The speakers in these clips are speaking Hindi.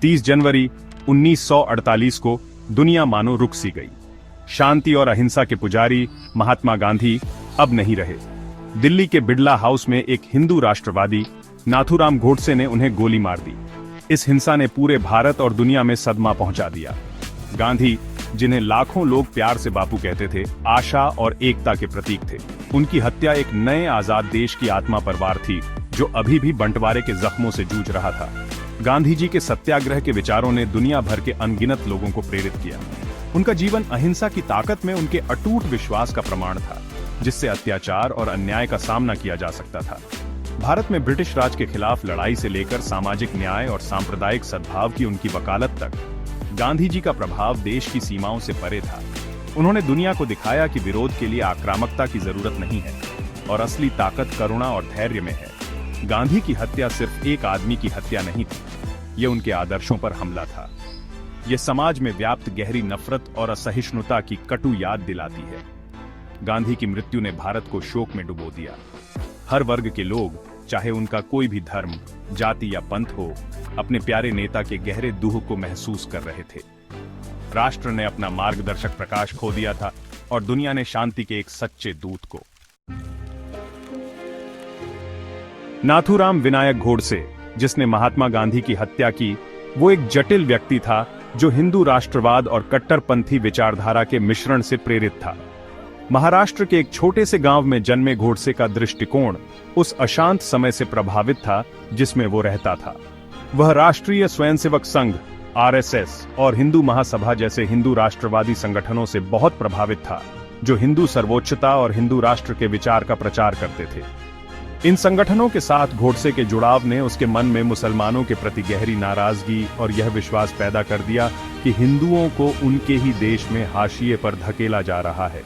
30 जनवरी 1948 को दुनिया मानो रुक सी गई। शांति और अहिंसा के पुजारी महात्मा गांधी अब नहीं रहे। दिल्ली के बिड़ला हाउस में एक हिंदू राष्ट्रवादी नाथूराम गोडसे ने उन्हें गोली मार दी। इस हिंसा ने पूरे भारत और दुनिया में सदमा पहुंचा दिया। गांधी, जिन्हें लाखों लोग प्यार से बापू कहते थे, आशा और एकता के प्रतीक थे। उनकी हत्या एक नए आजाद देश की आत्मा पर वार थी, जो अभी भी बंटवारे के जख्मों से जूझ रहा था। गांधी जी के सत्याग्रह के विचारों ने दुनिया भर के अनगिनत लोगों को प्रेरित किया। उनका जीवन अहिंसा की ताकत में उनके अटूट विश्वास का प्रमाण था, जिससे अत्याचार और अन्याय का सामना किया जा सकता था। भारत में ब्रिटिश राज के खिलाफ लड़ाई से लेकर सामाजिक न्याय और सांप्रदायिक सद्भाव की उनकी वकालत तक गांधी जी का प्रभाव देश की सीमाओं से परे था। उन्होंने दुनिया को दिखाया कि विरोध के लिए आक्रामकता की जरूरत नहीं है और असली ताकत करुणा और धैर्य में है। गांधी की हत्या सिर्फ एक आदमी की हत्या नहीं थी, ये उनके आदर्शों पर हमला था। ये समाज में व्याप्त गहरी नफरत और असहिष्णुता की कटु याद दिलाती है। गांधी की मृत्यु ने भारत को शोक में डुबो दिया। हर वर्ग के लोग, चाहे उनका कोई भी धर्म, जाति या पंथ हो, अपने प्यारे नेता के गहरे दुख को महसूस कर रहे थे। राष्ट्र ने अपना मार्गदर्शक प्रकाश खो दिया था और दुनिया ने शांति के एक सच्चे दूत को। नाथूराम विनायक गोडसे, जिसने महात्मा गांधी की हत्या की, वो एक जटिल व्यक्ति था जो हिंदू राष्ट्रवाद और कट्टरपंथी विचारधारा के मिश्रण से प्रेरित था। महाराष्ट्र के एक छोटे से गांव में जन्मे गोडसे का दृष्टिकोण उस अशांत समय से प्रभावित था जिसमें वो रहता था। वह राष्ट्रीय स्वयंसेवक संघ आरएसएस और हिंदू महासभा जैसे हिंदू राष्ट्रवादी संगठनों से बहुत प्रभावित था, जो हिंदू सर्वोच्चता और हिंदू राष्ट्र के विचार का प्रचार करते थे। इन संगठनों के साथ गोडसे के जुड़ाव ने उसके मन में मुसलमानों के प्रति गहरी नाराजगी और यह विश्वास पैदा कर दिया कि हिंदुओं को उनके ही देश में हाशिए पर धकेला जा रहा है।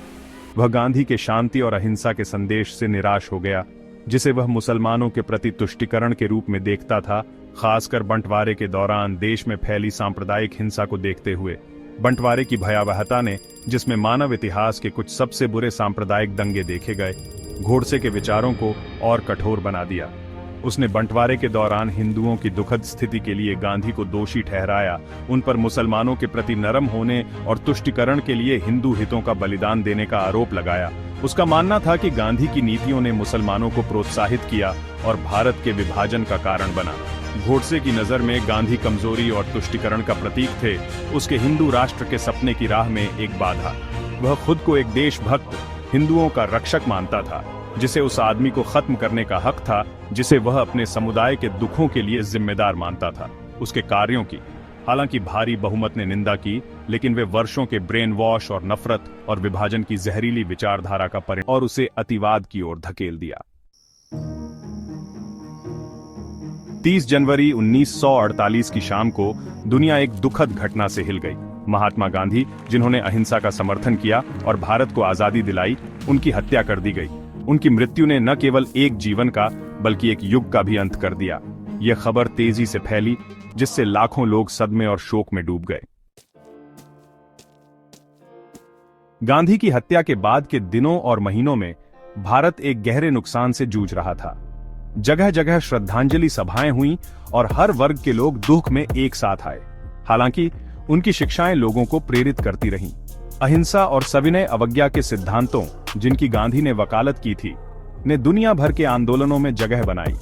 वह गांधी के शांति और अहिंसा के संदेश से निराश हो गया, जिसे वह मुसलमानों के प्रति तुष्टीकरण के रूप में देखता था। खासकर बंटवारे के दौरान देश में फैली सांप्रदायिक हिंसा को देखते हुए बंटवारे की भयावहता ने, जिसमें मानव इतिहास के कुछ सबसे बुरे सांप्रदायिक दंगे देखे गए, गोडसे के विचारों को और कठोर बना दिया। उसने बंटवारे के दौरान हिंदुओं की दुखद स्थिति के लिए गांधी को दोषी ठहराया, उन पर मुसलमानों के प्रति नरम होने और तुष्टीकरण के लिए हिंदू हितों का बलिदान देने का आरोप लगाया। उसका मानना था कि गांधी की नीतियों ने मुसलमानों को प्रोत्साहित किया और भारत के विभाजन का कारण बना। गोडसे की नजर में गांधी कमजोरी और तुष्टीकरण का प्रतीक थे, उसके हिंदू राष्ट्र के सपने की राह में एक बाधा। वह खुद को एक देशभक्त, हिंदुओं का रक्षक मानता था, जिसे उस आदमी को खत्म करने का हक था जिसे वह अपने समुदाय के दुखों के लिए जिम्मेदार मानता था। उसके कार्यों की हालांकि भारी बहुमत ने निंदा की, लेकिन वे वर्षों के ब्रेन वॉश और नफरत और विभाजन की जहरीली विचारधारा का परिणाम और उसे अतिवाद की ओर धकेल दिया। 30 जनवरी 1948 की शाम को दुनिया एक दुखद घटना से हिल गई। महात्मा गांधी, जिन्होंने अहिंसा का समर्थन किया और भारत को आजादी दिलाई, उनकी हत्या कर दी गई। उनकी मृत्यु ने न केवल एक जीवन का बल्कि एक युग का भी अंत कर दिया। यह खबर तेजी से फैली, जिससे लाखों लोग सदमे और शोक में डूब गए। गांधी की हत्या के बाद के दिनों और महीनों में भारत एक गहरे नुकसान से जूझ रहा था। जगह जगह श्रद्धांजलि सभाएं हुईं और हर वर्ग के लोग दुख में एक साथ आए। हालांकि उनकी शिक्षाएं लोगों को प्रेरित करती रहीं। अहिंसा और सविनय अवज्ञा के सिद्धांतों, जिनकी गांधी ने वकालत की थी, ने दुनिया भर के आंदोलनों में जगह बनाई।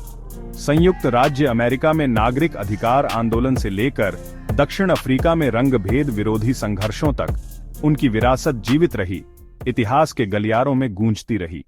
संयुक्त राज्य अमेरिका में नागरिक अधिकार आंदोलन से लेकर दक्षिण अफ्रीका में रंगभेद विरोधी संघर्षों तक उनकी विरासत जीवित रही, इतिहास के गलियारों में गूंजती रही।